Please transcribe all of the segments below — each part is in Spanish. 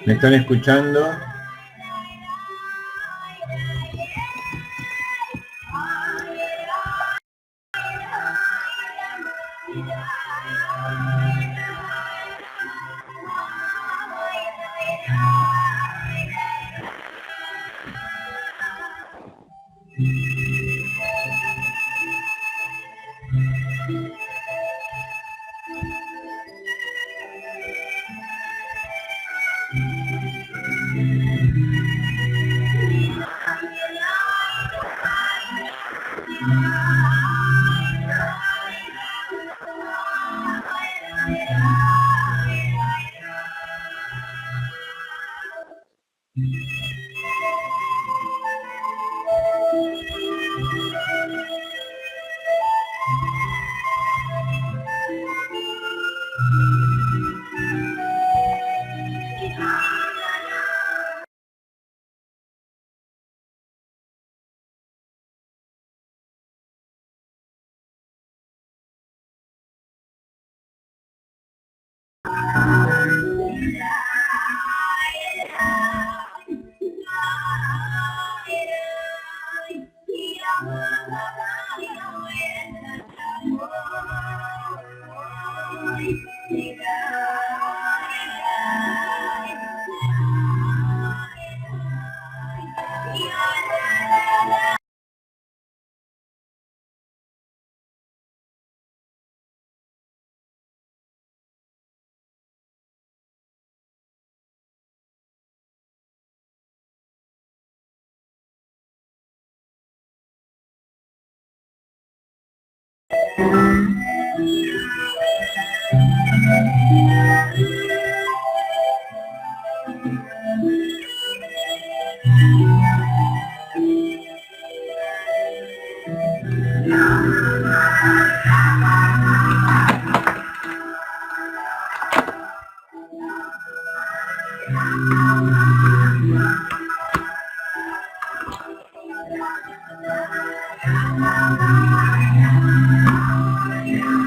¿Me están escuchando?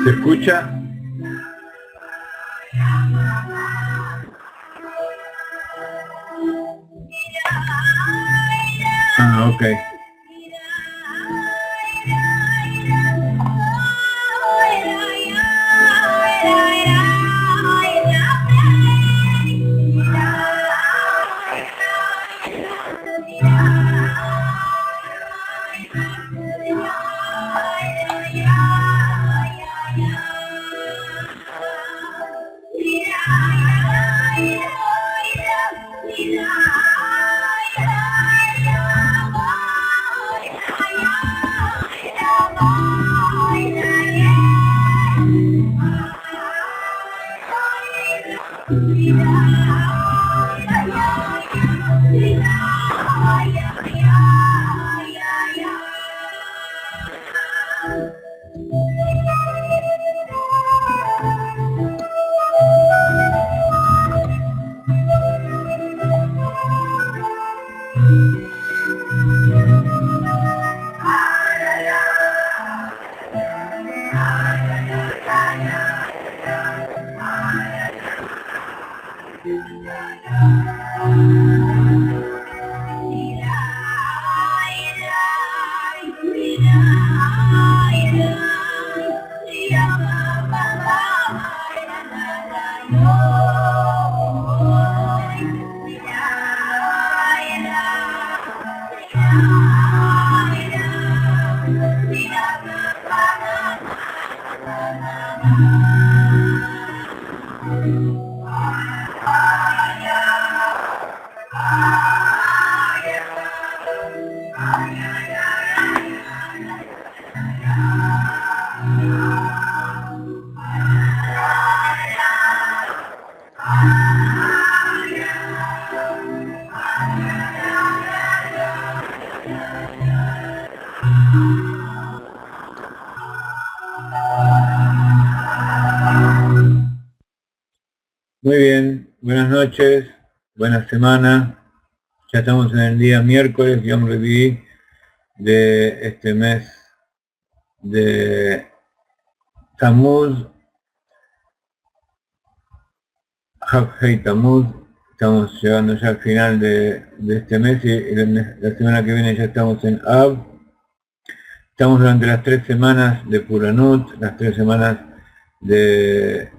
¿Se escucha? Ah, ok. Muy bien. buenas noches, buena semana. Ya estamos en el día miércoles, Yom Revi'i de este mes de Tammuz, Hei Tammuz. Estamos llegando ya al final de este mes y la semana que viene ya estamos en Av. Estamos durante las 3 semanas de Puranut, las 3 semanas de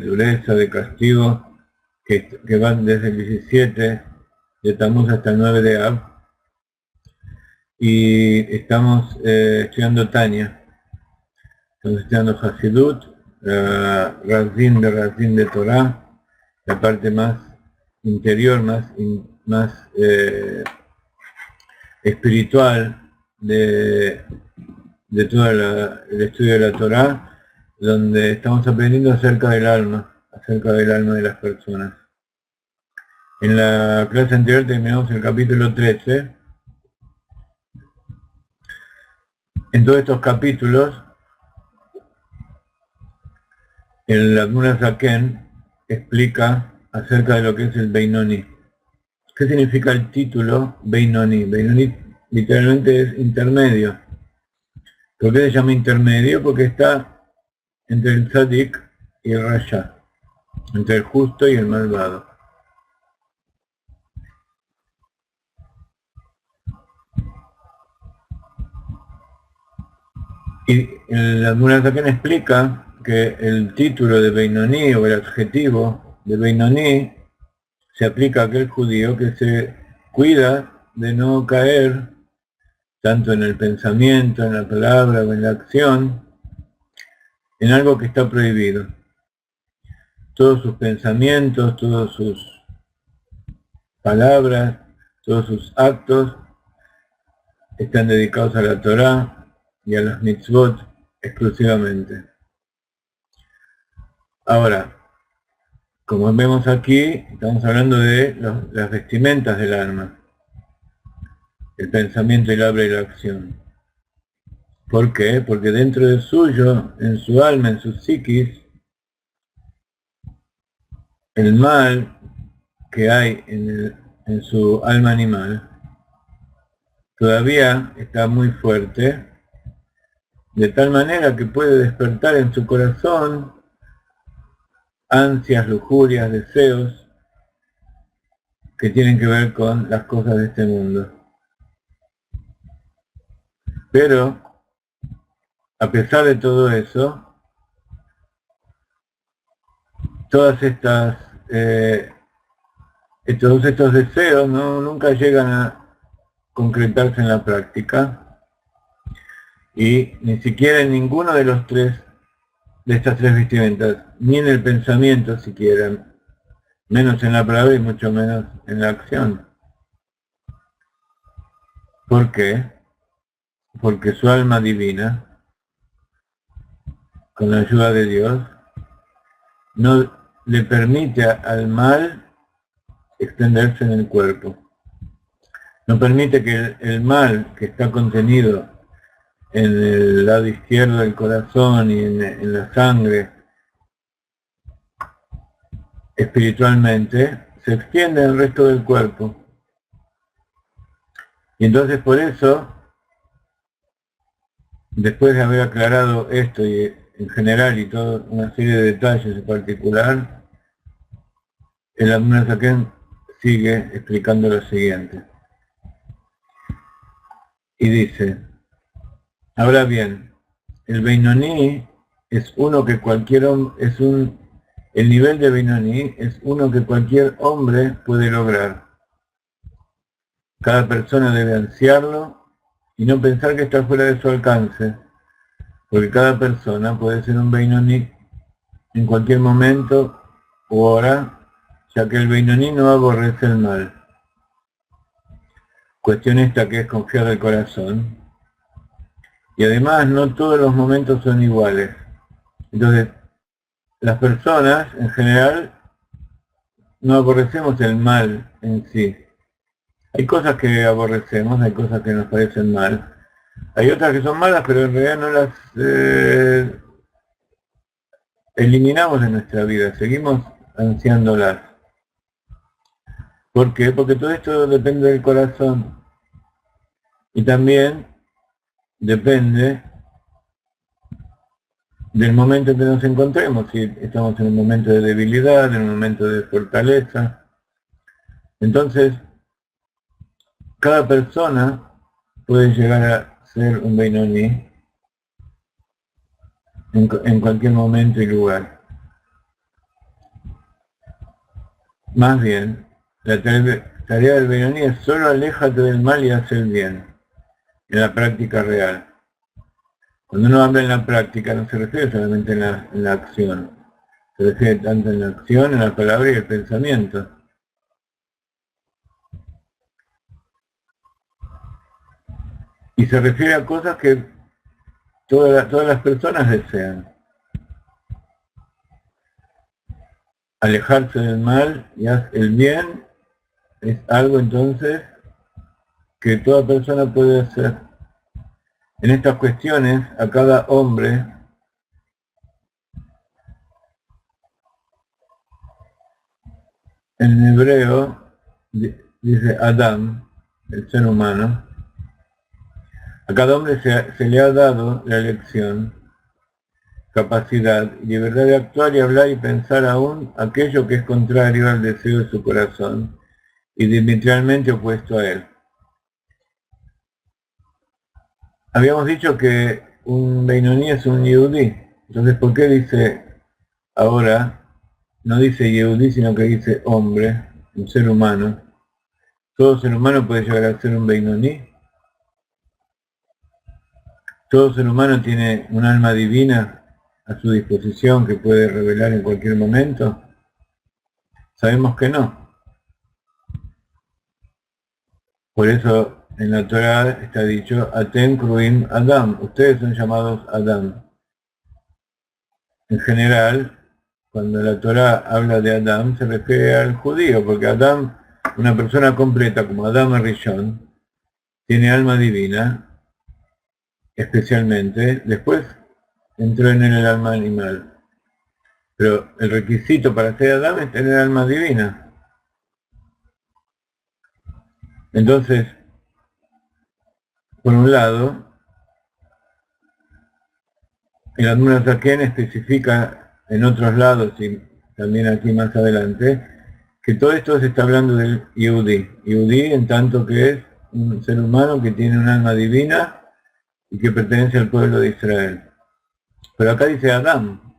dureza, de castigo, que van desde el 17 de Tammuz hasta el 9 de Av. Y estamos estudiando Tanya. Estamos estudiando Hasidut, Razin de Torah, la parte más interior, más espiritual de todo el estudio de la Torah, donde estamos aprendiendo acerca del alma de las personas. En la clase anterior terminamos el capítulo 13. En todos estos capítulos, el Admor Zaken explica acerca de lo que es el Beinoni. ¿Qué significa el título Beinoni? Beinoni literalmente es intermedio. ¿Por qué se llama intermedio? Porque está entre el Tzadik y el Rasha, entre el justo y el malvado. Y el Admor Zaken explica que el título de Beinoni o el adjetivo de Beinoni se aplica a aquel judío que se cuida de no caer tanto en el pensamiento, en la palabra o en la acción, en algo que está prohibido. Todos sus pensamientos, todas sus palabras, todos sus actos están dedicados a la Torá y a las mitzvot exclusivamente. Ahora, como vemos aquí, estamos hablando de las vestimentas del alma, el pensamiento, el habla y la acción. ¿Por qué? Porque dentro de suyo, en su alma, en su psiquis, el mal que hay en su alma animal todavía está muy fuerte, de tal manera que puede despertar en su corazón ansias, lujurias, deseos que tienen que ver con las cosas de este mundo. Pero, a pesar de todo eso, todos estos deseos nunca llegan a concretarse en la práctica, y ni siquiera en ninguno de los tres de estas tres vestimentas, ni en el pensamiento siquiera, menos en la palabra y mucho menos en la acción. ¿Por qué? Porque su alma divina, con la ayuda de Dios, no le permite al mal extenderse en el cuerpo. No permite que el mal que está contenido en el lado izquierdo del corazón y en la sangre espiritualmente se extienda al resto del cuerpo. Y entonces por eso, después de haber aclarado esto y en general y toda una serie de detalles en particular, el Admor Zaken sigue explicando lo siguiente. Y dice, ahora bien, el Beinoni es uno que cualquier hombre, el nivel de Beinoni es uno que cualquier hombre puede lograr. Cada persona debe ansiarlo y no pensar que está fuera de su alcance, porque cada persona puede ser un Beinoni en cualquier momento u hora, ya que el Beinoni no aborrece el mal. Cuestión esta que es confiar del corazón. Y además no todos los momentos son iguales. Entonces, las personas en general no aborrecemos el mal en sí. Hay cosas que aborrecemos, hay cosas que nos parecen mal. Hay otras que son malas, pero en realidad no las eliminamos de nuestra vida, seguimos ansiándolas. ¿Por qué? Porque todo esto depende del corazón. Y también depende del momento en que nos encontremos, si estamos en un momento de debilidad, en un momento de fortaleza. Entonces, cada persona puede llegar a ser un Beinoní en cualquier momento y lugar. Más bien, la tarea del Beinoní es solo aléjate del mal y haz el bien, en la práctica real. Cuando uno habla en la práctica no se refiere solamente en la acción, se refiere tanto en la acción, en la palabra y el pensamiento. Y se refiere a cosas que todas las personas desean. Alejarse del mal y hacer el bien es algo entonces que toda persona puede hacer. En estas cuestiones, a cada hombre en hebreo dice Adam, el ser humano, a cada hombre se le ha dado la elección, capacidad y libertad de actuar y hablar y pensar aún aquello que es contrario al deseo de su corazón y diametralmente opuesto a él. Habíamos dicho que un Beinoní es un Yehudí, entonces ¿por qué dice ahora, no dice Yehudí, sino que dice hombre, un ser humano? ¿Todo ser humano puede llegar a ser un Beinoní? ¿Todo ser humano tiene un alma divina a su disposición que puede revelar en cualquier momento? Sabemos que no. Por eso en la Torah está dicho, Atem Kruim Adam, ustedes son llamados Adam. En general, cuando la Torah habla de Adam, se refiere al judío, porque Adam, una persona completa como Adam Rishon, tiene alma divina, especialmente, después entró en el alma animal. Pero el requisito para ser Adam es tener alma divina. Entonces, por un lado, el Admon Zaken especifica en otros lados y también aquí más adelante que todo esto se está hablando del Yehudí. Yehudí en tanto que es un ser humano que tiene un alma divina y que pertenece al pueblo de Israel. Pero acá dice Adam.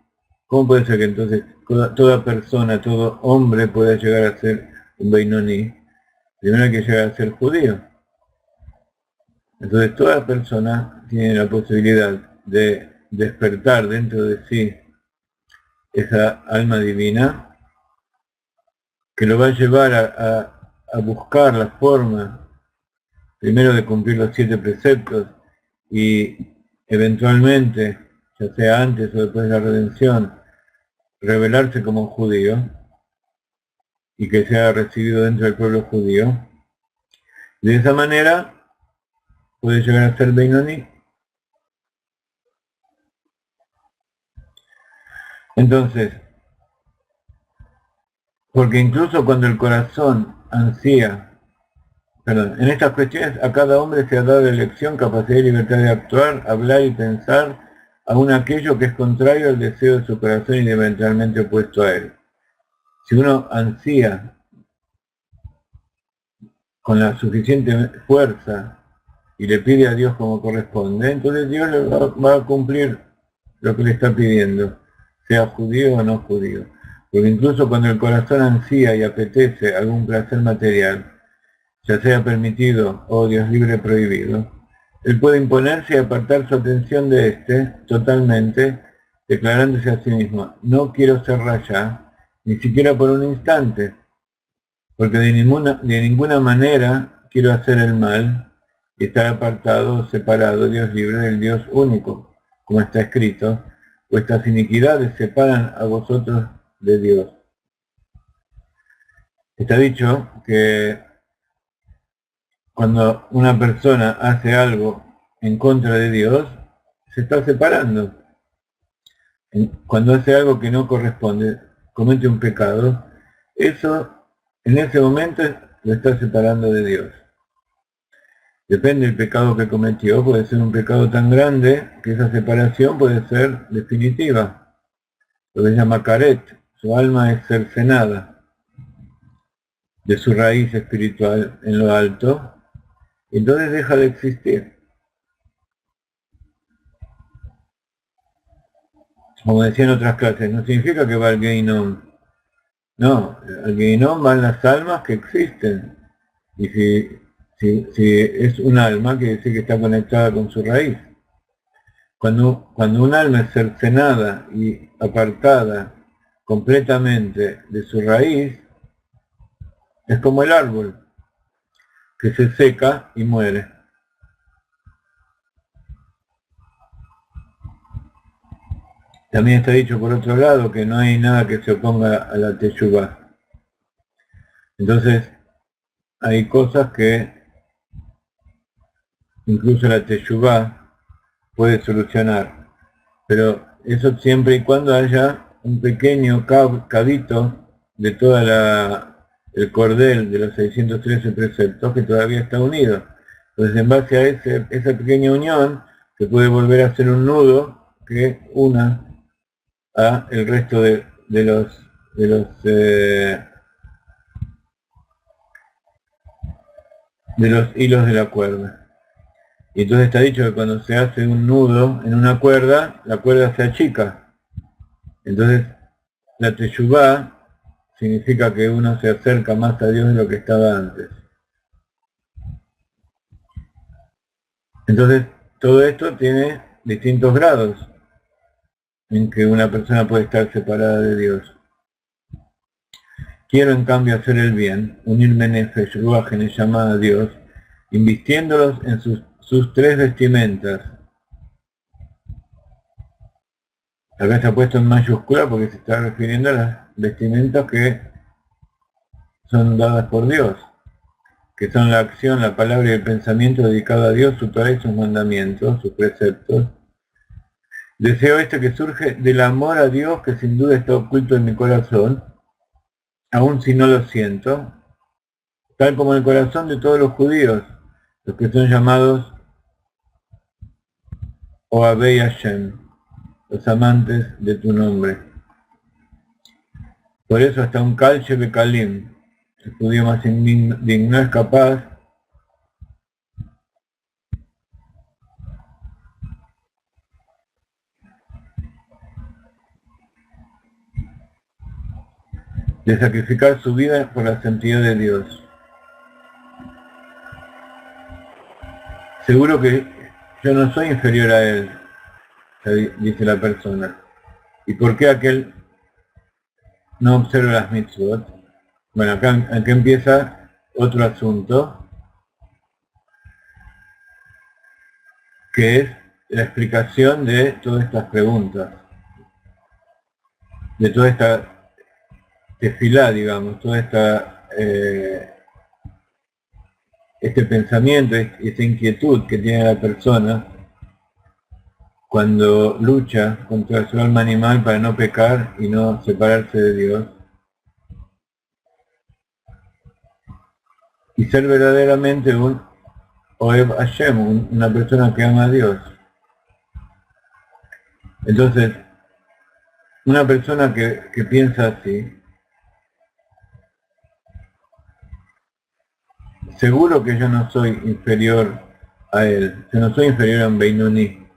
¿Cómo puede ser que entonces toda persona, todo hombre pueda llegar a ser un Beinoní? Primero hay que llegar a ser judío. Entonces toda persona tiene la posibilidad de despertar dentro de sí esa alma divina que lo va a llevar a buscar la forma primero de cumplir los 7 preceptos y eventualmente, ya sea antes o después de la redención, revelarse como judío y que sea recibido dentro del pueblo judío. De esa manera puede llegar a ser Beinoní. Entonces, porque incluso cuando el corazón ansía, en estas cuestiones a cada hombre se ha dado elección, capacidad y libertad de actuar, hablar y pensar, aun aquello que es contrario al deseo de su corazón y diametralmente opuesto a él. Si uno ansía con la suficiente fuerza y le pide a Dios como corresponde, entonces Dios le va a cumplir lo que le está pidiendo, sea judío o no judío. Porque incluso cuando el corazón ansía y apetece algún placer material, ya sea permitido o Dios libre prohibido, él puede imponerse y apartar su atención de éste totalmente, declarándose a sí mismo, no quiero ser rayá, ni siquiera por un instante, porque de ninguna manera quiero hacer el mal y estar apartado, separado, Dios libre del Dios único, como está escrito, vuestras iniquidades separan a vosotros de Dios. Está dicho que cuando una persona hace algo en contra de Dios, se está separando. Cuando hace algo que no corresponde, comete un pecado, eso en ese momento lo está separando de Dios. Depende del pecado que cometió, puede ser un pecado tan grande que esa separación puede ser definitiva. Lo que se llama caret, su alma es cercenada de su raíz espiritual en lo alto, y entonces deja de existir. Como decía en otras clases, no significa que va al Geinom. No, al Geinom van las almas que existen. Y si es un alma, quiere decir que está conectada con su raíz. Cuando un alma es cercenada y apartada completamente de su raíz, es como el árbol, que se seca y muere. También está dicho por otro lado que no hay nada que se oponga a la teshuvá. Entonces, hay cosas que incluso la teshuvá puede solucionar, pero eso siempre y cuando haya un pequeño cabito de toda el cordel de los 613 preceptos que todavía está unido. Entonces, en base a esa pequeña unión, se puede volver a hacer un nudo que una a el resto de los hilos de la cuerda. Y entonces está dicho que cuando se hace un nudo en una cuerda, la cuerda se achica. Entonces, la teshuvá significa que uno se acerca más a Dios de lo que estaba antes. Entonces, todo esto tiene distintos grados en que una persona puede estar separada de Dios. Quiero en cambio hacer el bien, unirme nefesh, ruach, llamada a Dios, invistiéndolos en sus tres vestimentas. Acá está puesto en mayúscula porque se está refiriendo a las vestimentas que son dadas por Dios, que son la acción, la palabra y el pensamiento dedicado a Dios, su Torah y sus mandamientos, sus preceptos. Deseo este que surge del amor a Dios que sin duda está oculto en mi corazón, aun si no lo siento, tal como en el corazón de todos los judíos, los que son llamados Ohavei Hashem, los amantes de tu nombre. Por eso hasta un Kalche Bekalim, el judío más indigno, es capaz de sacrificar su vida por la santidad de Dios. Seguro que yo no soy inferior a él, dice la persona. ¿Y por qué aquel no observa las mitzvot? Bueno, acá empieza otro asunto, que es la explicación de todas estas preguntas, de toda esta tefilá, digamos, toda este pensamiento, esta inquietud que tiene la persona cuando lucha contra su alma animal para no pecar y no separarse de Dios, y ser verdaderamente un Ohev Hashem, una persona que ama a Dios. Entonces, una persona que piensa así, seguro que yo no soy inferior a él, yo no soy inferior a un Beinoni,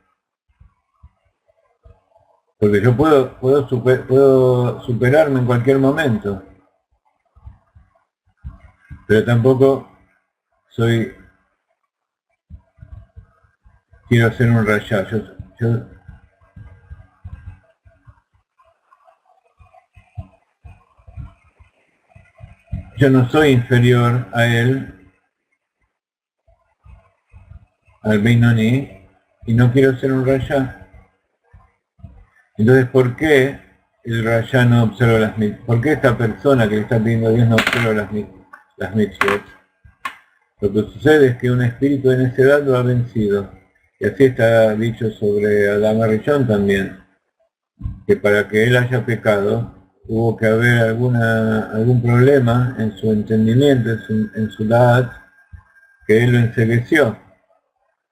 porque yo puedo superarme en cualquier momento, pero tampoco quiero hacer un rayá. Yo no soy inferior a él, al Beinoni, y no quiero ser un rayá. Entonces, ¿por qué el rayá no observa las mitzvot? ¿Por qué esta persona que le está pidiendo a Dios no observa las mitzvot? Lo que sucede es que un espíritu de necedad lo ha vencido. Y así está dicho sobre Adán Arishon también, que para que él haya pecado, hubo que haber algún problema en su entendimiento, en su da'at, que él lo encegueció.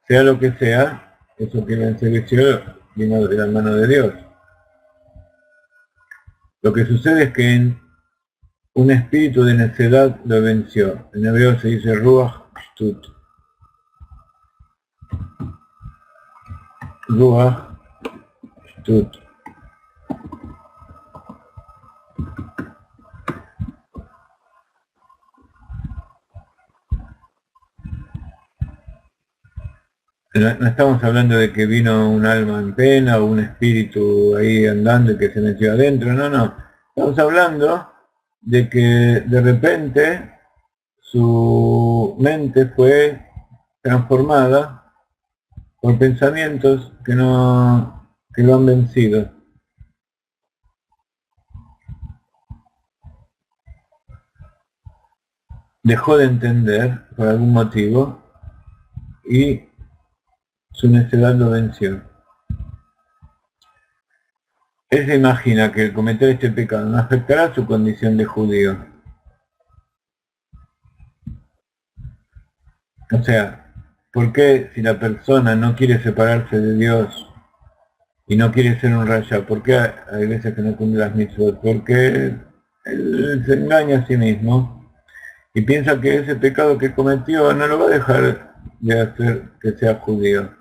Sea lo que sea, eso que lo encegueció vino de la mano de Dios. Lo que sucede es que un espíritu de necedad lo venció. En hebreo se dice Ruach Shtut. Ruach Shtut. No estamos hablando de que vino un alma en pena o un espíritu ahí andando y que se metió adentro, no. Estamos hablando de que de repente su mente fue transformada por pensamientos que lo han vencido. Dejó de entender por algún motivo y su necedad lo venció. Él se imagina que el cometer este pecado no afectará su condición de judío. O sea, ¿por qué si la persona no quiere separarse de Dios y no quiere ser un raya, por qué hay veces que no cumple las mitzvot? Porque él se engaña a sí mismo y piensa que ese pecado que cometió no lo va a dejar de hacer que sea judío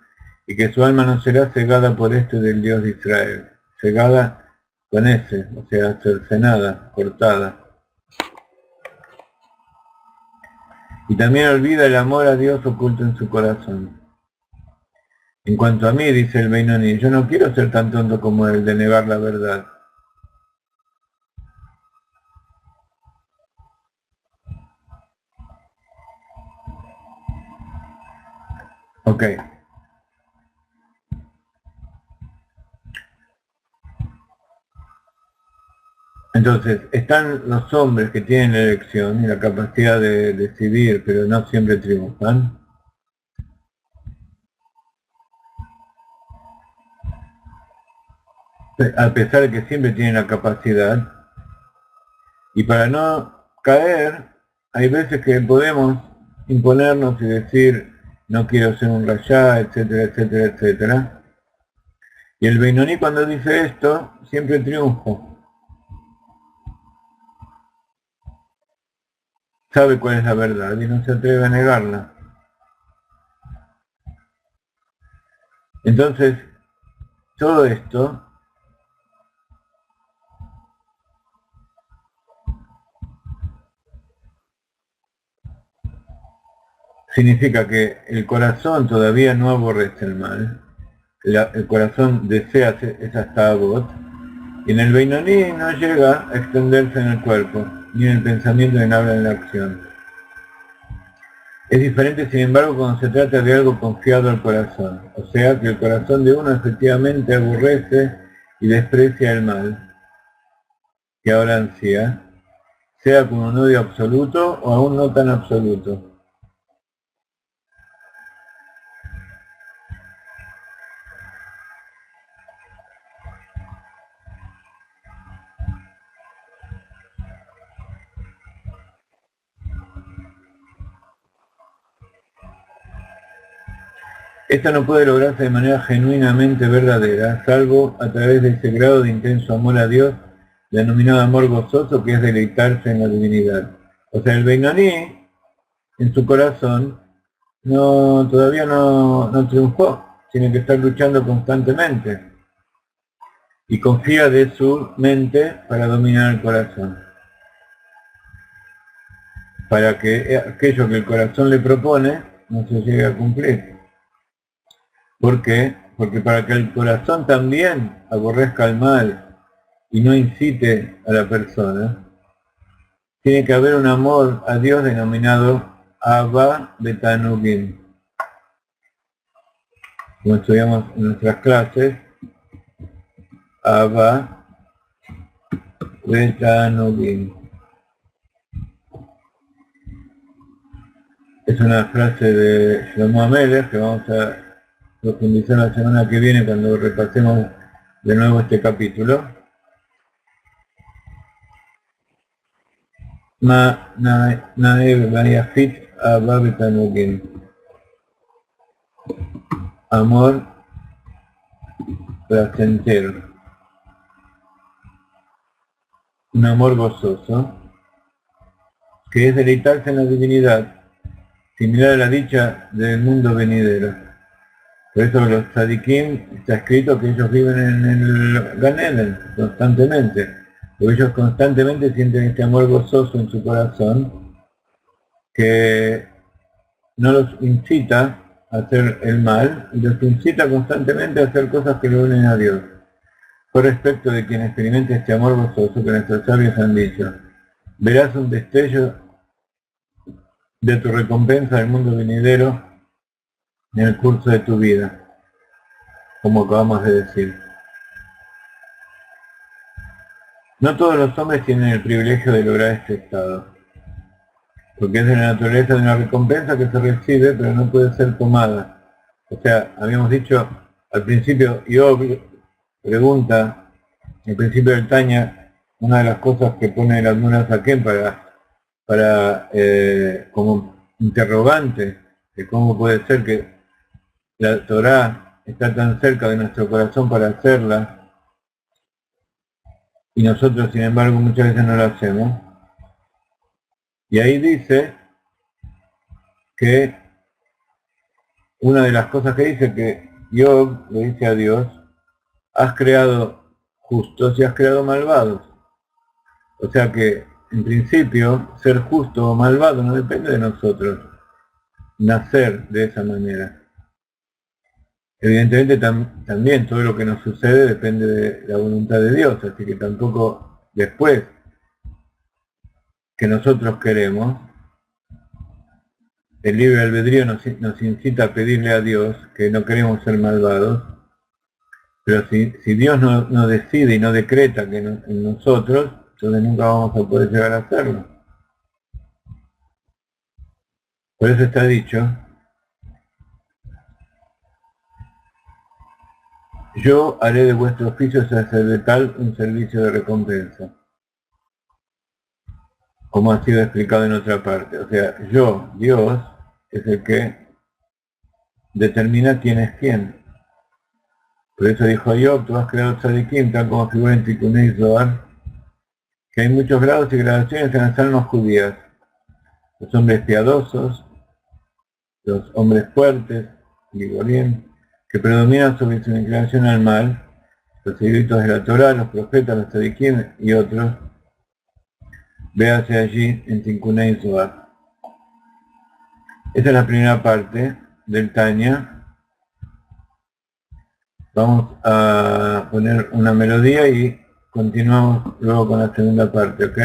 y que su alma no será cegada por este del Dios de Israel, cegada con ese, o sea, cercenada, cortada. Y también olvida el amor a Dios oculto en su corazón. En cuanto a mí, dice el Beinoni, yo no quiero ser tan tonto como él de negar la verdad. Ok. Entonces, están los hombres que tienen la elección y la capacidad de decidir, pero no siempre triunfan. A pesar de que siempre tienen la capacidad. Y para no caer, hay veces que podemos imponernos y decir, no quiero ser un rayá, etcétera, etcétera, etcétera. Y el Beinoni cuando dice esto, siempre triunfa. Sabe cuál es la verdad y no se atreve a negarla. Entonces, todo esto significa que el corazón todavía no aborrece el mal, el corazón desea esas ta'avot, y en el Beinoni no llega a extenderse en el cuerpo, ni en el pensamiento ni en la acción. Es diferente, sin embargo, cuando se trata de algo confiado al corazón, o sea, que el corazón de uno efectivamente aborrece y desprecia el mal, que ahora ansía, sea con un odio absoluto o aún no tan absoluto. Esta no puede lograrse de manera genuinamente verdadera, salvo a través de ese grado de intenso amor a Dios, denominado amor gozoso, que es deleitarse en la divinidad. O sea, el Beinoni, en su corazón, todavía no triunfó, tiene que estar luchando constantemente. Y confía de su mente para dominar el corazón. Para que aquello que el corazón le propone no se llegue a cumplir. ¿Por qué? Porque para que el corazón también aborrezca el mal y no incite a la persona, tiene que haber un amor a Dios denominado Abba Betanugim. Como estudiamos en nuestras clases, Abba Betanugim. Es una frase de Shlomo Amelech que vamos a profundizar la semana que viene cuando repasemos de nuevo este capítulo. Naev Mayafit Ababetanogin. Amor placentero. Un amor gozoso, que es deleitarse en la divinidad, similar a la dicha del mundo venidero. Por eso los tzadikim está escrito que ellos viven en el Gan Eden constantemente, porque ellos constantemente sienten este amor gozoso en su corazón, que no los incita a hacer el mal, y los incita constantemente a hacer cosas que lo unen a Dios. Por respecto de quien experimente este amor gozoso, que nuestros sabios han dicho, verás un destello de tu recompensa del mundo venidero en el curso de tu vida, como acabamos de decir. No todos los hombres tienen el privilegio de lograr este estado, porque es de la naturaleza de una recompensa que se recibe, pero no puede ser tomada. O sea, habíamos dicho al principio, Job pregunta, al principio del Tanya, una de las cosas que pone el Admon Hazaken para como interrogante de cómo puede ser que la Torá está tan cerca de nuestro corazón para hacerla y nosotros sin embargo muchas veces no la hacemos. Y ahí dice que una de las cosas que dice que Job le dice a Dios, has creado justos y has creado malvados. O sea que en principio ser justo o malvado no depende de nosotros nacer de esa manera. Evidentemente también todo lo que nos sucede depende de la voluntad de Dios, así que tampoco después que nosotros queremos, el libre albedrío nos incita a pedirle a Dios que no queremos ser malvados, pero si Dios no decide y no decreta que en nosotros, entonces nunca vamos a poder llegar a hacerlo. Por eso está dicho, yo haré de vuestro oficio sacerdotal un servicio de recompensa, como ha sido explicado en otra parte. O sea, yo, Dios, es el que determina quién es quién. Por eso dijo Job, tú has creado tzadikim, tal como figura en Tikunei Zohar, que hay muchos grados y gradaciones en las almas judías. Los hombres piadosos, los hombres fuertes, Giborim, que predominan sobre su inclinación al mal, los eruditos de la Torá, los profetas, los tzadikim y otros, véase allí en Tikunei Zohar. Esta es la primera parte del Tanya. Vamos a poner una melodía y continuamos luego con la segunda parte, ¿ok?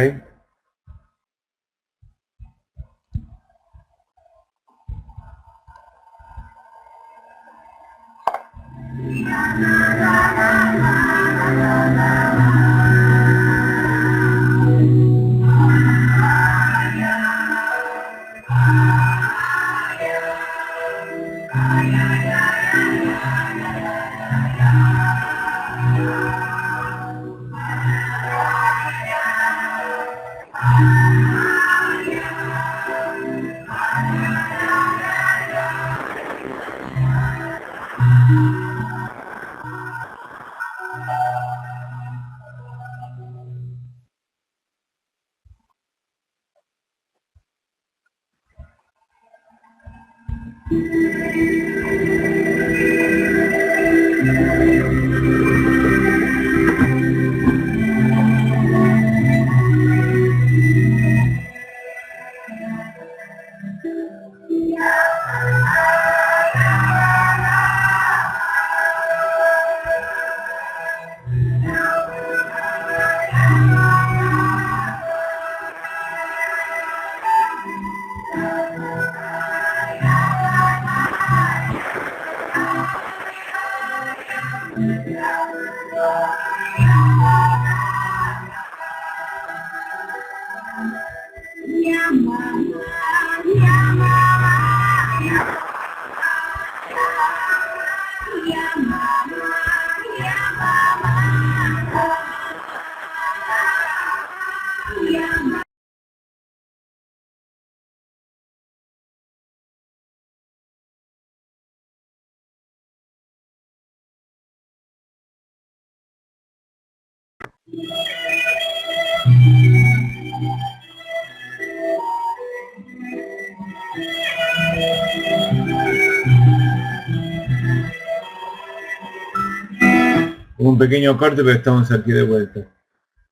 Un pequeño corte, pero estamos aquí de vuelta.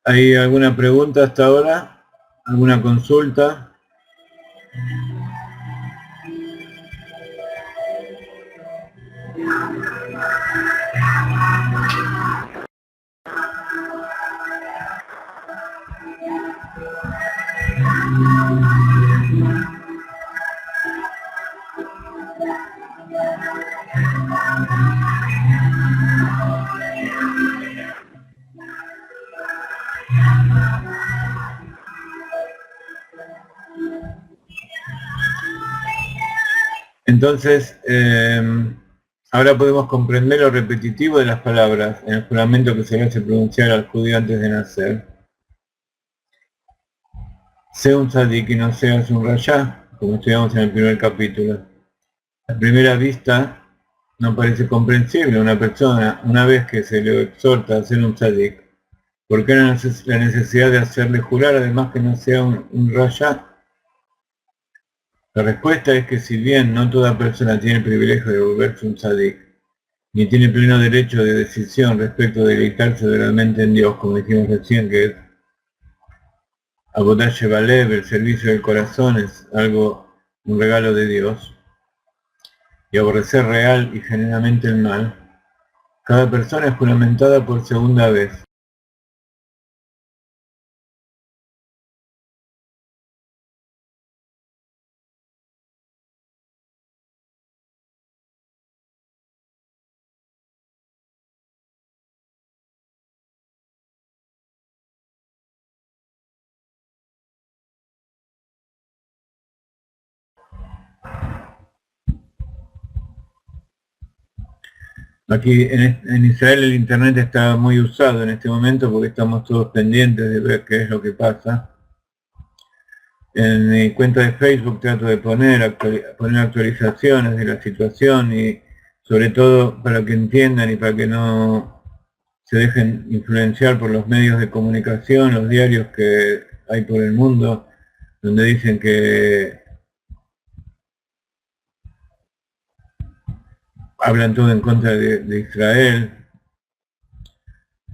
¿Hay alguna pregunta hasta ahora? ¿Alguna consulta? Entonces, ahora podemos comprender lo repetitivo de las palabras en el juramento que se le hace pronunciar al judío antes de nacer. Sea un tzadik y no seas un rayá, como estudiamos en el primer capítulo. A primera vista no parece comprensible a una persona, una vez que se le exhorta a ser un tzadik, ¿por qué la necesidad de hacerle jurar además que no sea un rayá? La respuesta es que si bien no toda persona tiene el privilegio de volverse un tzadik, ni tiene pleno derecho de decisión respecto de deleitarse realmente en Dios, como dijimos recién, que es Avodah Shebalev, el servicio del corazón, es algo, un regalo de Dios, y aborrecer real y genuinamente el mal, cada persona es juramentada por segunda vez. Aquí en Israel el internet está muy usado en este momento porque estamos todos pendientes de ver qué es lo que pasa. En mi cuenta de Facebook trato de poner actualizaciones de la situación y sobre todo para que entiendan y para que no se dejen influenciar por los medios de comunicación, los diarios que hay por el mundo, donde dicen que hablan todo en contra de Israel,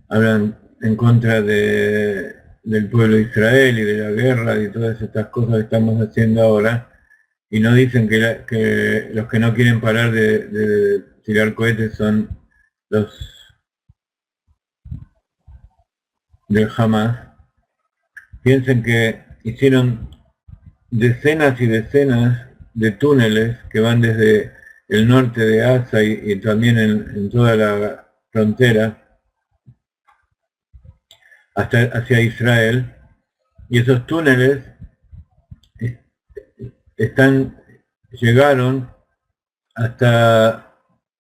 hablan en contra del pueblo de Israel y de la guerra y todas estas cosas que estamos haciendo ahora, y no dicen que los que no quieren parar de tirar cohetes son los del Hamas. Piensen que hicieron decenas y decenas de túneles que van desde el norte de Gaza y también en toda la frontera hacia Israel, y esos túneles llegaron hasta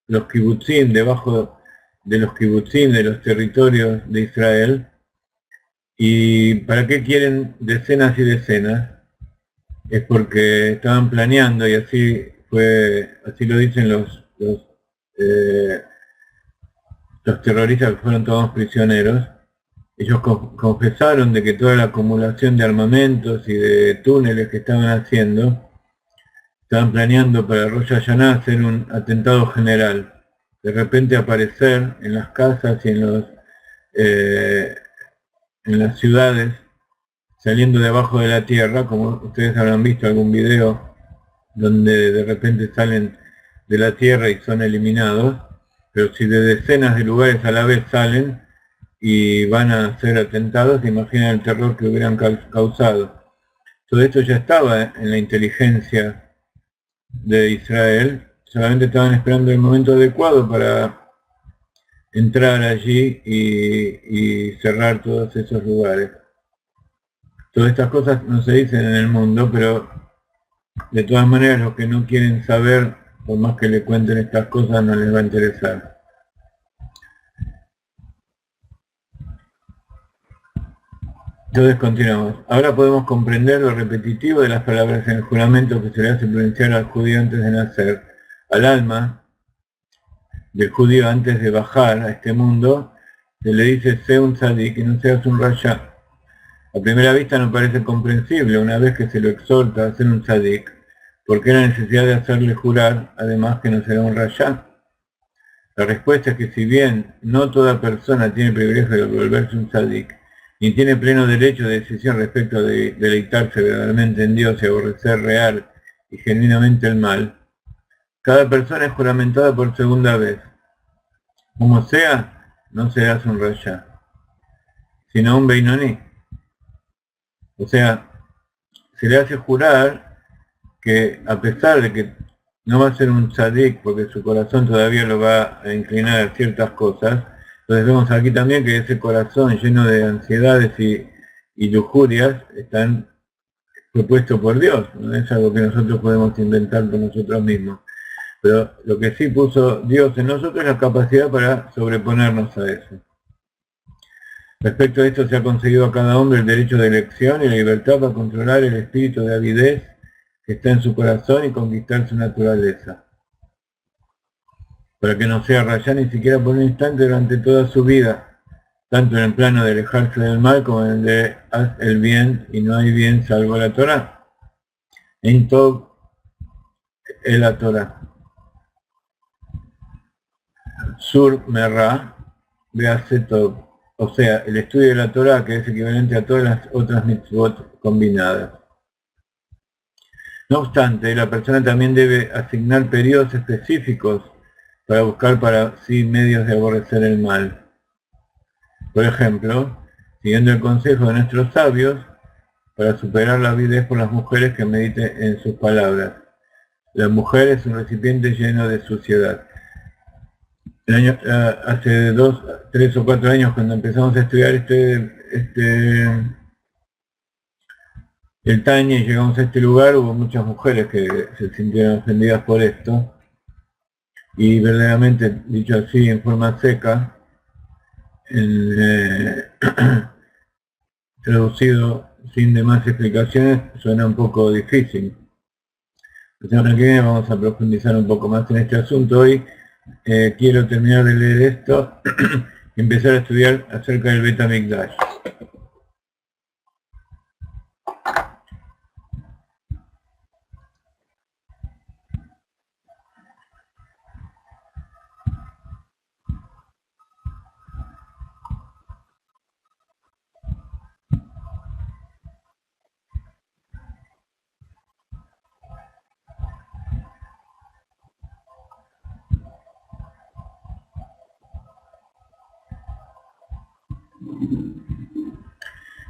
los kibutzim, debajo de los kibutzim de los territorios de Israel. ¿Y para qué quieren decenas y decenas? Es porque estaban planeando, y así lo dicen los terroristas que fueron tomados prisioneros. Ellos confesaron de que toda la acumulación de armamentos y de túneles que estaban haciendo, estaban planeando para Rosh Hashanah hacer un atentado general. De repente aparecer en las casas y en las ciudades, saliendo de abajo de la tierra, como ustedes habrán visto algún video donde de repente salen de la tierra y son eliminados, pero si de decenas de lugares a la vez salen y van a ser atentados, imaginen el terror que hubieran causado. Todo esto ya estaba en la inteligencia de Israel, solamente estaban esperando el momento adecuado para entrar allí y cerrar todos esos lugares. Todas estas cosas no se dicen en el mundo, pero de todas maneras los que no quieren saber, por más que le cuenten estas cosas, no les va a interesar. Entonces continuamos. Ahora podemos comprender lo repetitivo de las palabras en el juramento que se le hace pronunciar al judío antes de nacer, al alma del judío antes de bajar a este mundo, se le dice sé un tzadik y no seas un rasha. A primera vista no parece comprensible una vez que se lo exhorta a ser un tzadik, porque la necesidad de hacerle jurar, además que no será un rasha. La respuesta es que si bien no toda persona tiene el privilegio de volverse un tzadik, ni tiene pleno derecho de decisión respecto de deleitarse verdaderamente en Dios y aborrecer real y genuinamente el mal, cada persona es juramentada por segunda vez. Como sea, no serás un rasha, sino un beinoní. O sea, se le hace jurar que a pesar de que no va a ser un tzadik porque su corazón todavía lo va a inclinar a ciertas cosas, entonces vemos aquí también que ese corazón lleno de ansiedades y lujurias están propuestos por Dios, no es algo que nosotros podemos inventar por nosotros mismos. Pero lo que sí puso Dios en nosotros es la capacidad para sobreponernos a eso. Respecto a esto se ha concedido a cada hombre el derecho de elección y la libertad para controlar el espíritu de avidez que está en su corazón y conquistar su naturaleza. Para que no sea rayá ni siquiera por un instante durante toda su vida, tanto en el plano de alejarse del mal como en el de haz el bien y no hay bien salvo la Torah. En Tov el la Torah. Sur Merra Bease Tov. O sea, el estudio de la Torah, que es equivalente a todas las otras mitzvot combinadas. No obstante, la persona también debe asignar periodos específicos para buscar para sí medios de aborrecer el mal. Por ejemplo, siguiendo el consejo de nuestros sabios, para superar la avidez por las mujeres que medite en sus palabras. La mujer es un recipiente lleno de suciedad. Hace 2, 3 o 4 años cuando empezamos a estudiar el Tanya y llegamos a este lugar, hubo muchas mujeres que se sintieron ofendidas por esto y verdaderamente, dicho así en forma seca, traducido sin demás explicaciones, suena un poco difícil. La semana que viene vamos a profundizar un poco más en este asunto. Hoy quiero terminar de leer esto y empezar a estudiar acerca del Beit HaMikdash.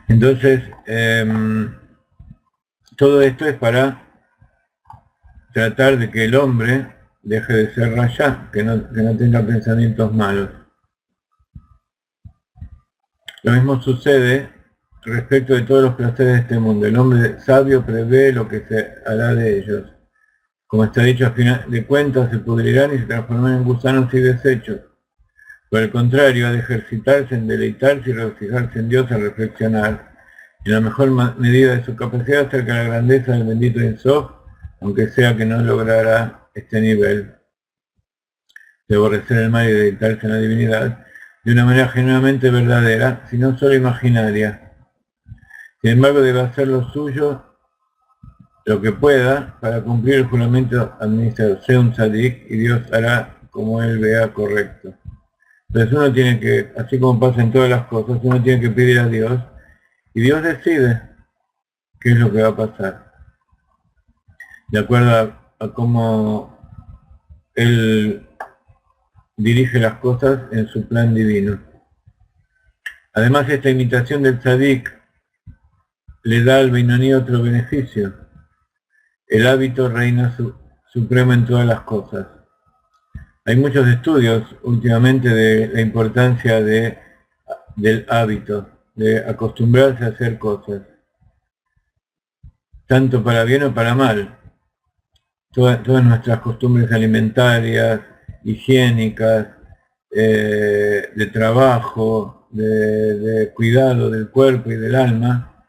Entonces, todo esto es para tratar de que el hombre deje de ser rayá, que no tenga pensamientos malos. Lo mismo sucede respecto de todos los placeres de este mundo. El hombre sabio prevé lo que se hará de ellos. Como está dicho, a final de cuentas se pudrirán y se transformarán en gusanos y desechos. Por el contrario, ha de ejercitarse en deleitarse y regocijarse en Dios al reflexionar, en la mejor medida de su capacidad acerca de la grandeza del bendito Ein Sof, aunque sea que no logrará este nivel de aborrecer el mal y deleitarse en la divinidad, de una manera genuinamente verdadera, sino solo imaginaria. Sin embargo, debe hacer lo suyo, lo que pueda, para cumplir el juramento administrado. Sea un tzadik y Dios hará como él vea correcto. Entonces uno tiene que, así como pasa en todas las cosas, uno tiene que pedir a Dios y Dios decide qué es lo que va a pasar. De acuerdo a cómo Él dirige las cosas en su plan divino. Además, esta imitación del tzadik le da al beinoní otro beneficio. El hábito reina supremo en todas las cosas. Hay muchos estudios últimamente de la importancia del hábito, de acostumbrarse a hacer cosas, tanto para bien o para mal. Todas nuestras costumbres alimentarias, higiénicas, de trabajo, de cuidado del cuerpo y del alma,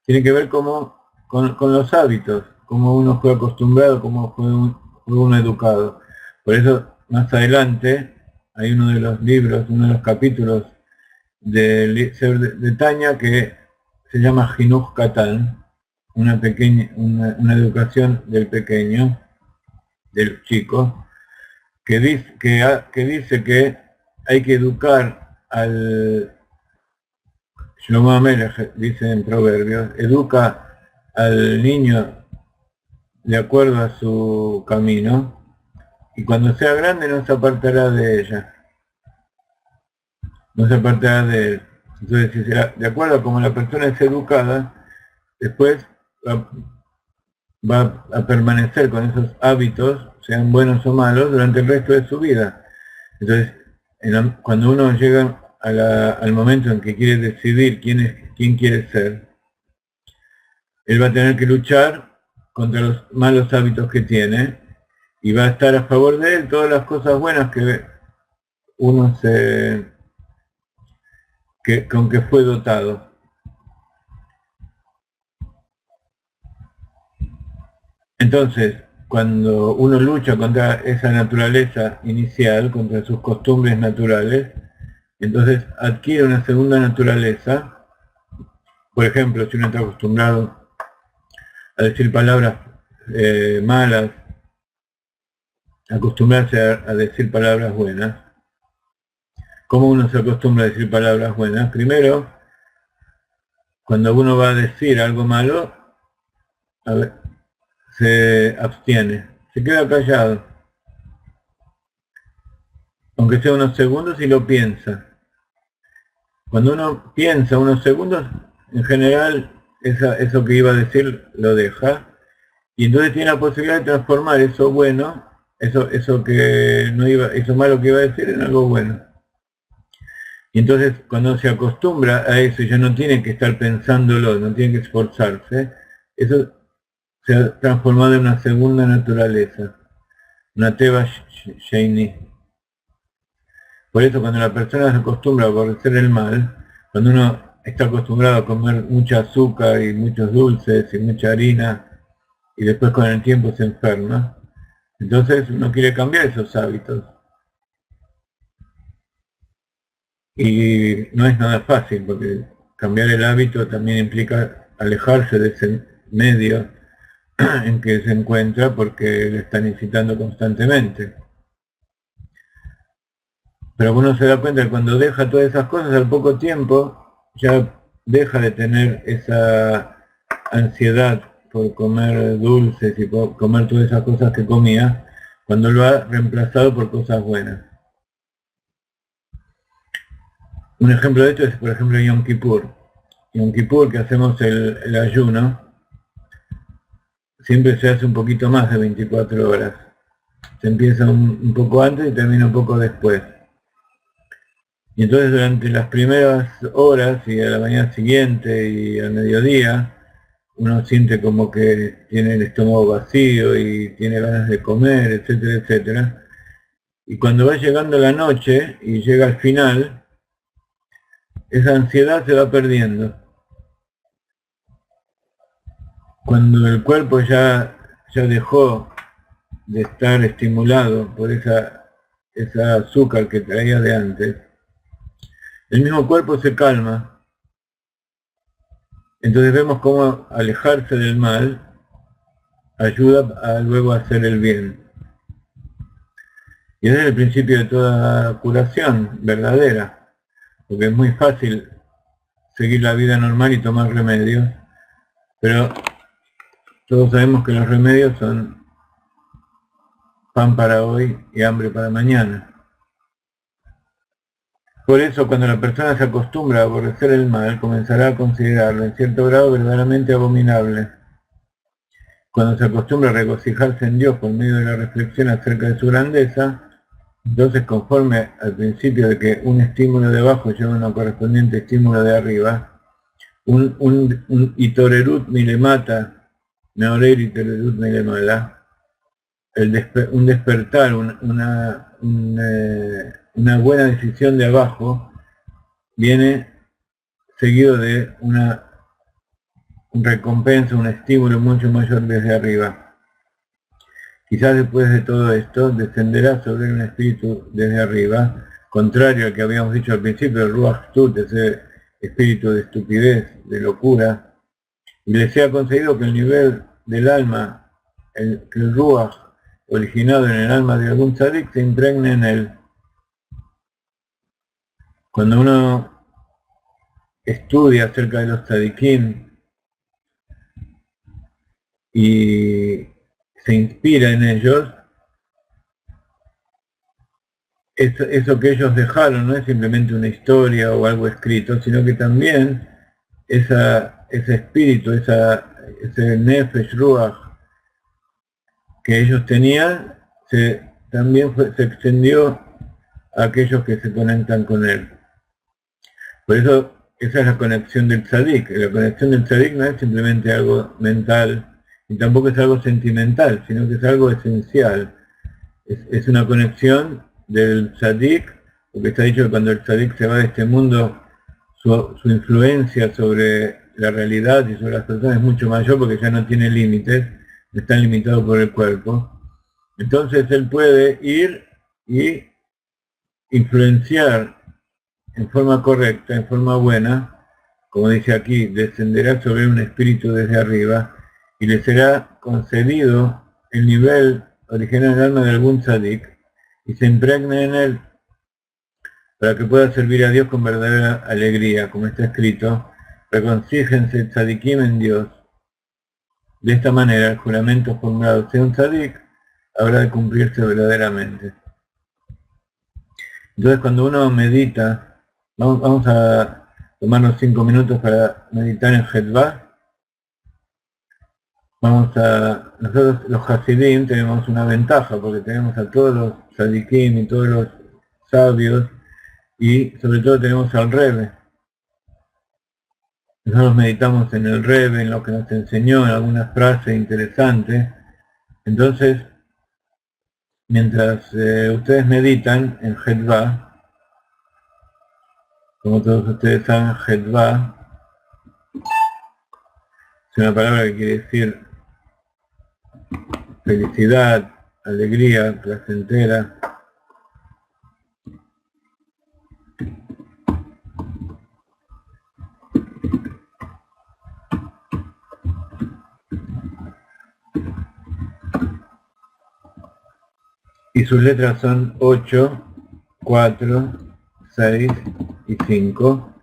tienen que ver con los hábitos, cómo uno fue acostumbrado, cómo fue uno educado. Por eso, más adelante, hay uno de los libros, uno de los capítulos de Tanya, que se llama Jinuj Katan, una educación del pequeño, del chico, que dice que hay que educar al Shlomo Amelech, dice en Proverbios, educa al niño de acuerdo a su camino, y cuando sea grande no se apartará de ella, no se apartará de él. Entonces, si de acuerdo a cómo la persona es educada, después va a permanecer con esos hábitos, sean buenos o malos, durante el resto de su vida. Entonces, cuando uno llega al momento en que quiere decidir quién quiere ser, él va a tener que luchar contra los malos hábitos que tiene, y va a estar a favor de él todas las cosas buenas que uno con que fue dotado. Entonces, cuando uno lucha contra esa naturaleza inicial, contra sus costumbres naturales, entonces adquiere una segunda naturaleza. Por ejemplo, si uno está acostumbrado a decir palabras malas, acostumbrarse a decir palabras buenas. ¿Cómo uno se acostumbra a decir palabras buenas? Primero, cuando uno va a decir algo malo, se abstiene, se queda callado, aunque sea unos segundos, y lo piensa. Cuando uno piensa unos segundos, en general eso que iba a decir lo deja, y entonces tiene la posibilidad de transformar eso bueno, eso malo que iba a decir, en algo bueno. Y entonces cuando se acostumbra a eso y ya no tiene que estar pensándolo, no tiene que esforzarse, eso se ha transformado en una segunda naturaleza, una teva sheini. Por eso cuando la persona se acostumbra a aborrecer el mal, cuando uno está acostumbrado a comer mucho azúcar y muchos dulces y mucha harina, y después con el tiempo se enferma, entonces uno quiere cambiar esos hábitos. Y no es nada fácil, porque cambiar el hábito también implica alejarse de ese medio en que se encuentra, porque le están incitando constantemente. Pero uno se da cuenta que cuando deja todas esas cosas, al poco tiempo ya deja de tener esa ansiedad por comer dulces y por comer todas esas cosas que comía, cuando lo ha reemplazado por cosas buenas. Un ejemplo de esto es, por ejemplo, Yom Kippur. Yom Kippur, que hacemos el ayuno, siempre se hace un poquito más de 24 horas. Se empieza un poco antes y termina un poco después. Y entonces durante las primeras horas y a la mañana siguiente y al mediodía, uno siente como que tiene el estómago vacío y tiene ganas de comer, etcétera, etcétera. Y cuando va llegando la noche y llega al final, esa ansiedad se va perdiendo. Cuando el cuerpo ya dejó de estar estimulado por esa azúcar que traía de antes, el mismo cuerpo se calma. Entonces vemos cómo alejarse del mal ayuda a luego hacer el bien. Y ese es el principio de toda curación verdadera, porque es muy fácil seguir la vida normal y tomar remedios, pero todos sabemos que los remedios son pan para hoy y hambre para mañana. Por eso, cuando la persona se acostumbra a aborrecer el mal, comenzará a considerarlo en cierto grado verdaderamente abominable. Cuando se acostumbra a regocijarse en Dios por medio de la reflexión acerca de su grandeza, entonces, conforme al principio de que un estímulo de abajo lleva a un correspondiente estímulo de arriba, un itorerut milemata, meorer itorerut milemala, un despertar, una buena decisión de abajo, viene seguido de una recompensa, un estímulo mucho mayor desde arriba. Quizás después de todo esto descenderá sobre un espíritu desde arriba, contrario al que habíamos dicho al principio, el Ruach Tut, ese espíritu de estupidez, de locura, y les sea concedido que el nivel del alma, que el Ruach originado en el alma de algún tzadik se impregne en él. Cuando uno estudia acerca de los tzadikim y se inspira en ellos, eso que ellos dejaron no es simplemente una historia o algo escrito, sino que también ese espíritu, ese Nefesh Ruach que ellos tenían, también se extendió a aquellos que se conectan con él. Por eso, esa es la conexión del tzadik. La conexión del tzadik no es simplemente algo mental, y tampoco es algo sentimental, sino que es algo esencial. Es una conexión del tzadik, porque está dicho que cuando el tzadik se va de este mundo, su influencia sobre la realidad y sobre las personas es mucho mayor porque ya no tiene límites, está limitado por el cuerpo. Entonces él puede ir y influenciar en forma correcta, en forma buena, como dice aquí, descenderá sobre un espíritu desde arriba y le será concedido el nivel original del alma de algún tzadik y se impregne en él para que pueda servir a Dios con verdadera alegría, como está escrito, reconcíjense tzadikim en Dios. De esta manera el juramento formulado sea un tzadik, habrá de cumplirse verdaderamente. Entonces cuando uno medita, vamos a tomarnos 5 minutos para meditar en Hedvah. Nosotros los Hasidim tenemos una ventaja porque tenemos a todos los tzadikim y todos los sabios y sobre todo tenemos al Rebbe. Nosotros meditamos en el Rebbe, en lo que nos enseñó, en algunas frases interesantes. Entonces, mientras ustedes meditan en Hedvah, como todos ustedes saben, Hedvah es una palabra que quiere decir felicidad, alegría, placentera. Y sus letras son 8, 4, 6 y 5.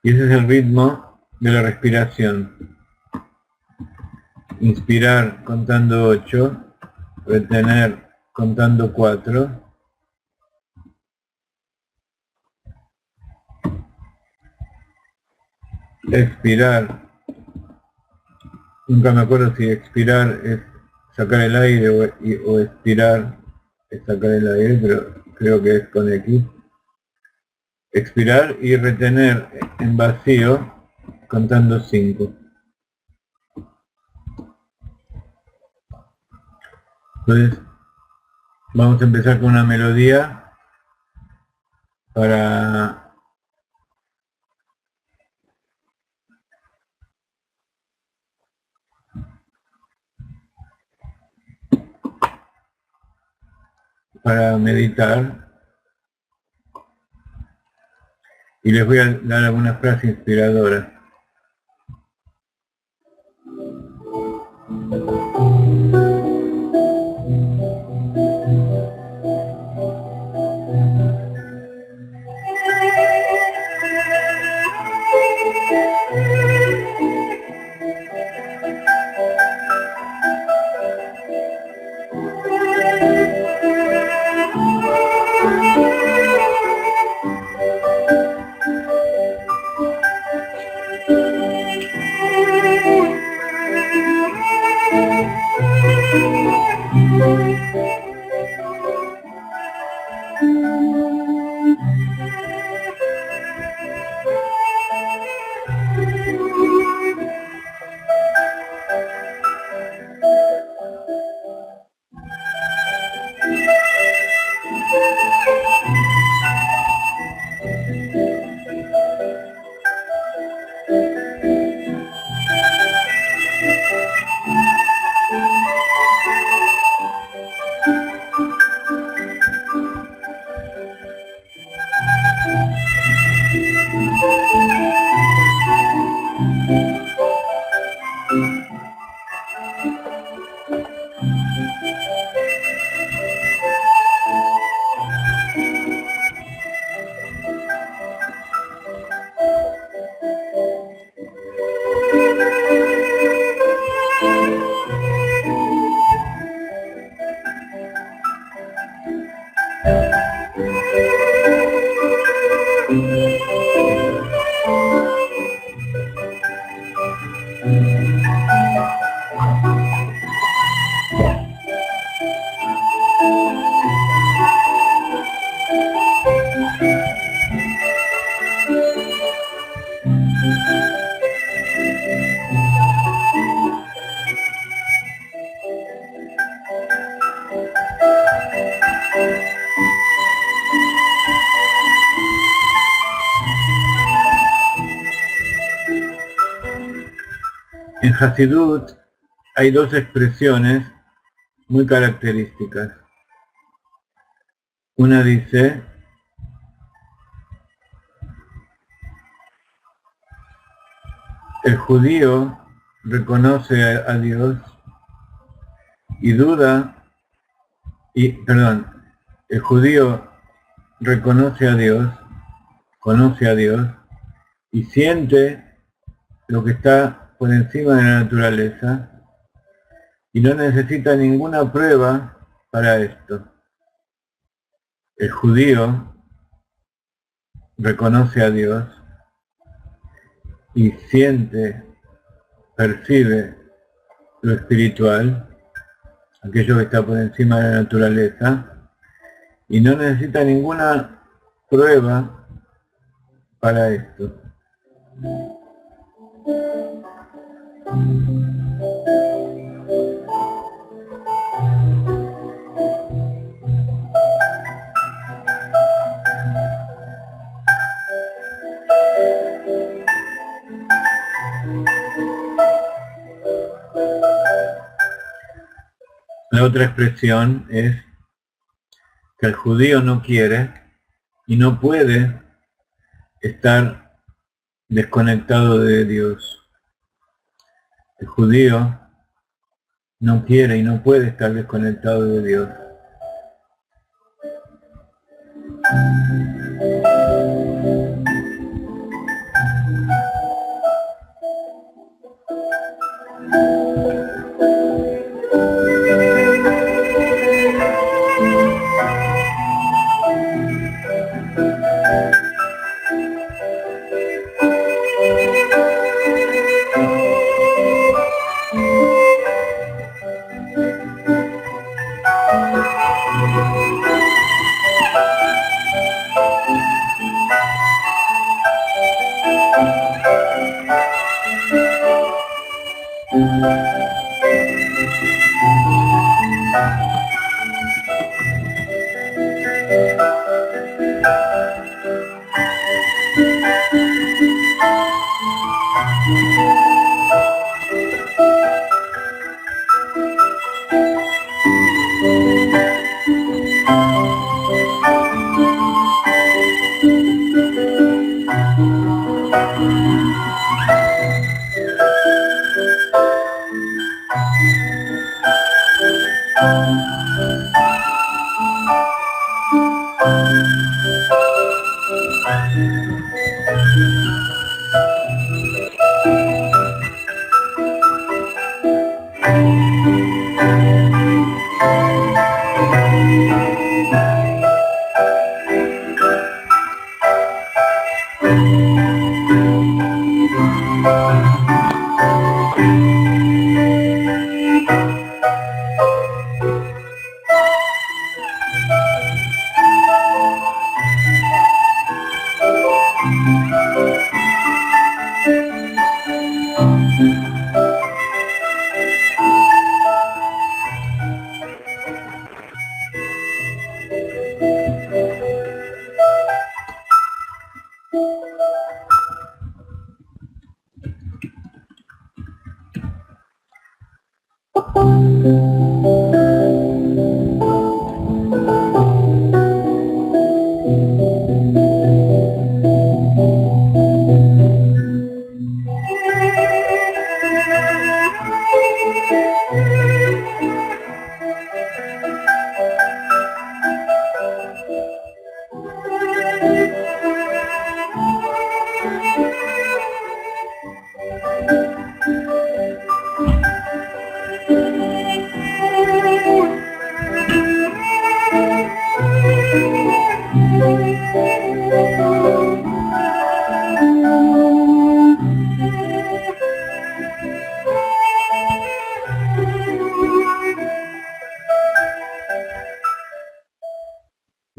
Y ese es el ritmo de la respiración. Inspirar contando 8, retener contando 4, expirar, nunca me acuerdo si expirar es sacar el aire o expirar es sacar el aire, pero creo que es con X. Expirar y retener en vacío contando 5. Entonces vamos a empezar con una melodía para meditar y les voy a dar algunas frases inspiradoras. En Hasidut hay dos expresiones muy características. Una dice, el judío reconoce a Dios y duda, el judío reconoce a Dios, conoce a Dios y siente lo que está por encima de la naturaleza y no necesita ninguna prueba para esto. El judío reconoce a Dios y siente, percibe lo espiritual, aquello que está por encima de la naturaleza, y no necesita ninguna prueba para esto. La otra expresión es que el judío no quiere y no puede estar desconectado de Dios. El judío no quiere y no puede estar desconectado de Dios.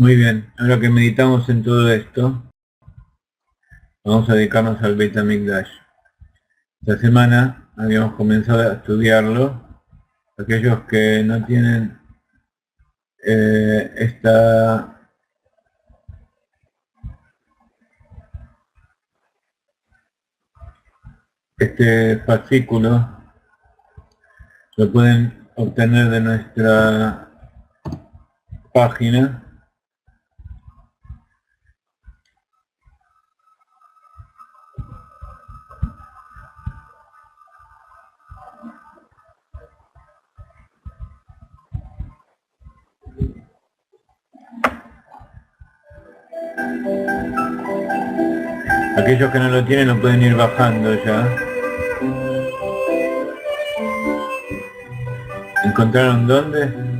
Muy bien, ahora que meditamos en todo esto, vamos a dedicarnos al Beit HaMikdash. Esta semana habíamos comenzado a estudiarlo. Aquellos que no tienen este fascículo, lo pueden obtener de nuestra página. Aquellos que no lo tienen lo pueden ir bajando ya. ¿Encontraron dónde?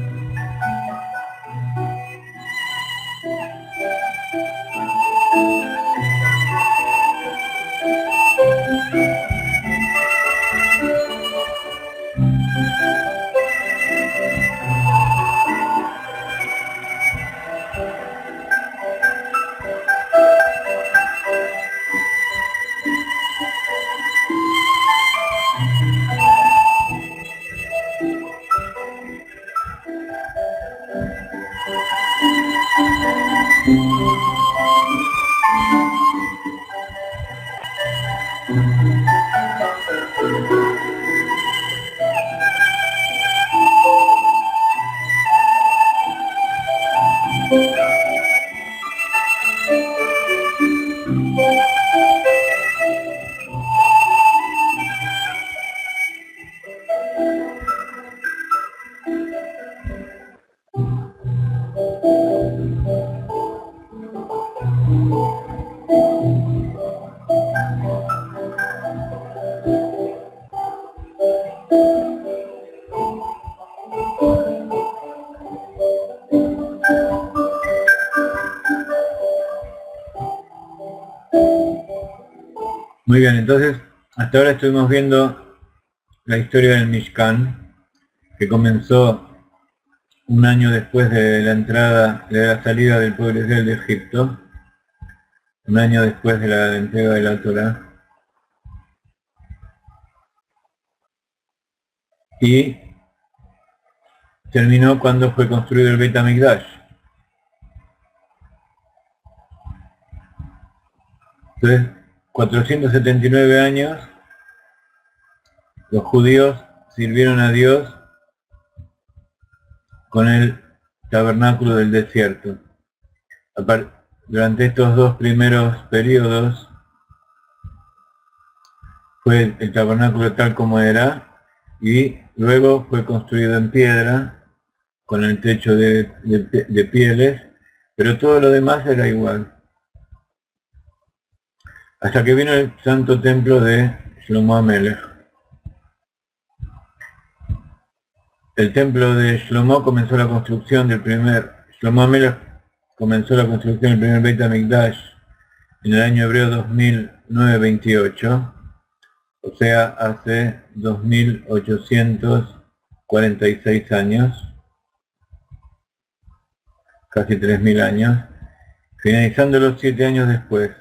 Muy bien, entonces hasta ahora estuvimos viendo la historia del Mishkan, que comenzó un año después de la salida del pueblo Israel de Egipto, un año después de la entrega de la Torá, y terminó cuando fue construido el Beit HaMikdash. Entonces, 479 años, los judíos sirvieron a Dios con el tabernáculo del desierto. Durante estos dos primeros periodos fue el tabernáculo tal como era, y luego fue construido en piedra con el techo de pieles, pero todo lo demás era igual. Hasta que vino el santo templo de Shlomo HaMelech. El templo de Shlomo comenzó la construcción del Shlomo HaMelech comenzó la construcción del primer Beit HaMikdash en el año hebreo 2928, o sea, hace 2846 años, casi 3000 años, finalizando los 7 años después.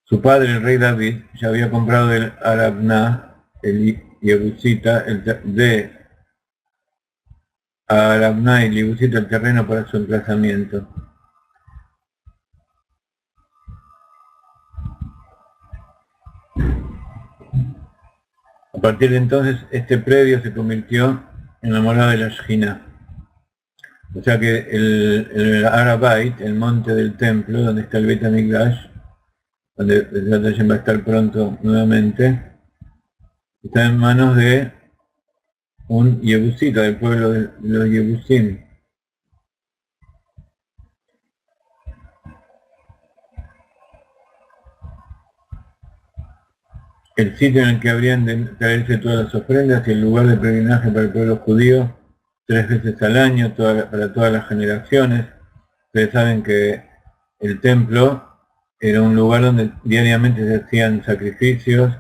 Su padre, el rey David, ya había comprado del Arabná, el Yebusita, de Arabná y Yebusita el terreno para su emplazamiento. A partir de entonces, este predio se convirtió en la morada de la Shejina. O sea que el Arabait, el monte del templo, donde está el Beit HaMikdash, donde va a estar pronto nuevamente, está en manos de un Yebusita, del pueblo de los Yebusim. El sitio en el que habrían de traerse todas las ofrendas y el lugar de peregrinaje para el pueblo judío 3 veces al año, para todas las generaciones. Ustedes saben que el templo era un lugar donde diariamente se hacían sacrificios,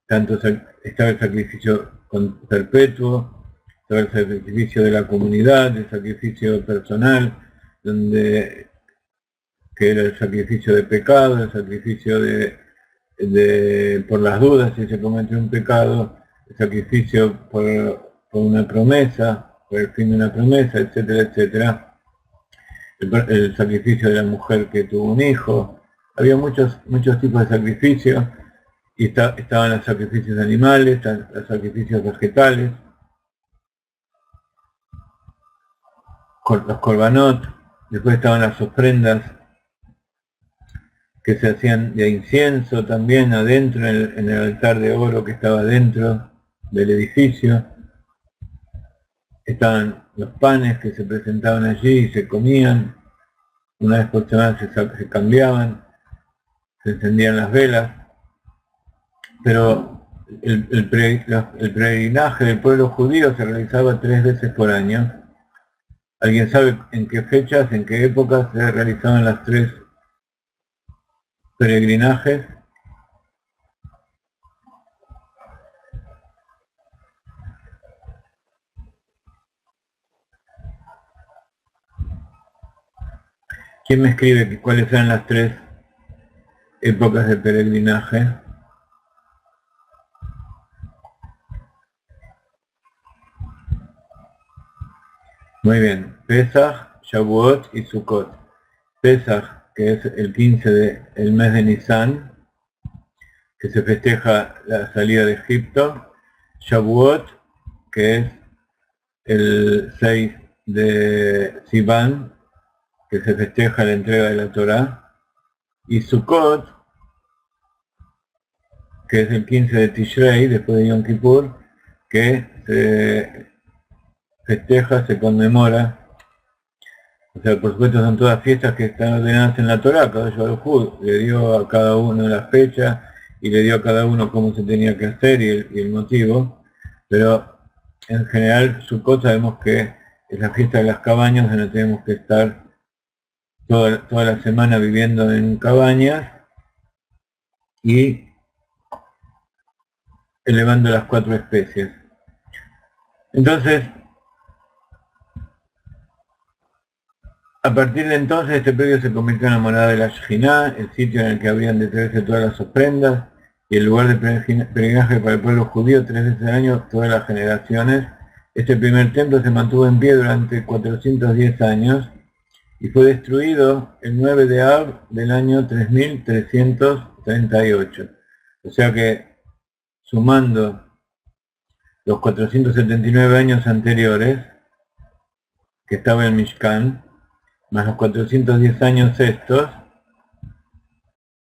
tanto estaba el sacrificio perpetuo, estaba el sacrificio de la comunidad, el sacrificio personal, que era el sacrificio de pecado, el sacrificio por las dudas si se comete un pecado, el sacrificio por una promesa, por el fin de una promesa, etcétera, etcétera. El sacrificio de la mujer que tuvo un hijo. Había muchos tipos de sacrificios, y estaban los sacrificios animales, los sacrificios vegetales, los korbanot. Después estaban las ofrendas que se hacían de incienso también adentro en el altar de oro que estaba dentro del edificio. Estaban los panes que se presentaban allí y se comían. Una vez por semana se cambiaban, se encendían las velas. Pero el peregrinaje del pueblo judío se realizaba 3 veces por año. ¿Alguien sabe en qué fechas, en qué épocas se realizaban las 3 peregrinajes? ¿Quién me escribe cuáles eran las 3 épocas de peregrinaje? Muy bien, Pesaj, Shavuot y Sukkot. Pesaj, que es el 15 del mes de Nisan, que se festeja la salida de Egipto. Shavuot, que es el 6 de Sivan, que se festeja la entrega de la Torá. Y Sukkot, que es el 15 de Tishrei, después de Yom Kippur, que se festeja, se conmemora. O sea, por supuesto son todas fiestas que están ordenadas en la Torá. Cada Baruj le dio a cada uno la fecha y le dio a cada uno cómo se tenía que hacer y el motivo. Pero en general Sukkot sabemos que es la fiesta de las cabañas, donde tenemos que estar toda la semana viviendo en cabañas y elevando las 4 especies. Entonces, a partir de entonces este predio se convirtió en la morada de la Shejinah, el sitio en el que habrían de traerse todas las ofrendas y el lugar de peregrinaje para el pueblo judío 3 veces al año, todas las generaciones. Este primer templo se mantuvo en pie durante 410 años y fue destruido el 9 de Av del año 3338. O sea que, sumando los 479 años anteriores que estaba el Mishkan, más los 410 años estos,